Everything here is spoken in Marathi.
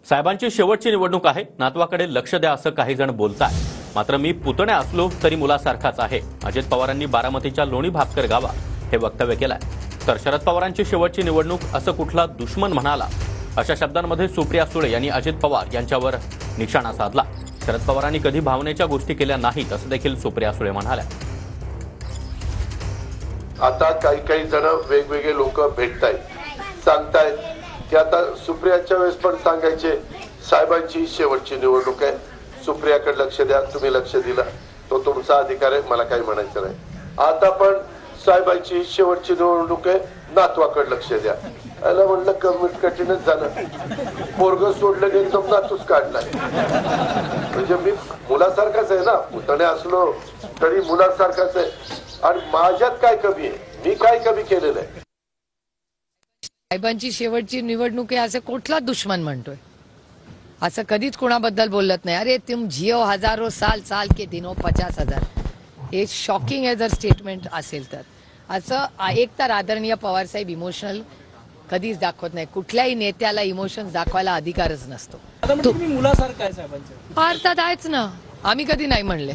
साहेबांची शेवटची निवडणूक आहे, नातवाकडे लक्ष द्या असं काही जण बोलताय. मात्र मी पुतण्या असलो तरी मुलासारखाच आहे, अजित पवारांनी बारामतीच्या लोणी भापकर गावात हे वक्तव्य केलंय. तर शरद पवारांची शेवटची निवडणूक असं कुठला दुश्मन म्हणाला, अशा शब्दांमध्ये सुप्रिया सुळे यांनी अजित पवार यांच्यावर निशाणा साधला. शरद पवारांनी कधी भावनेच्या गोष्टी केल्या नाहीत असं देखील सुप्रिया सुळे म्हणाल्या. आता काही जण वेगवेगळे लोक भेटतायत, सांगतायत की आता सुप्रियाच्या वेळेस पण सांगायचे साहेबांची शेवटची निवडणूक आहे, सुप्रियाकडे लक्ष द्या. तुम्ही लक्ष दिलं तो तुमचा अधिकार आहे, मला काही म्हणायचं नाही. आता पण साहेबांची शेवटची निवडणूक आहे, नातवाकडे लक्ष द्या. याला म्हणलं कठीणच झालं. पोरग सोडलं की एकदम नातूच काढलाय. म्हणजे मी मुलासारखाच आहे ना, पुतण्या असलो तरी मुलासारखाच आहे. आणि माझ्यात काय कमी आहे, मी काय कमी केलेलं आहे. साहेबांची शेवटची निवडणूक आहे असं कुठला दुश्मन म्हणतोय? असं कधीच कोणाबद्दल बोलत नाही. अरे तुम जियो हजारो साल, साल के दिनो 50,000. हे शॉकिंग आहे जर स्टेटमेंट असेल तर. असं एक तर आदरणीय पवारसाहेब इमोशनल कधीच दाखवत नाही. कुठल्याही नेत्याला इमोशन्स दाखवायला अधिकारच नसतो. तुम्ही मुलासारखं आहे साहेबांचं. अर्थात आहेच ना, आम्ही कधी नाही म्हणले.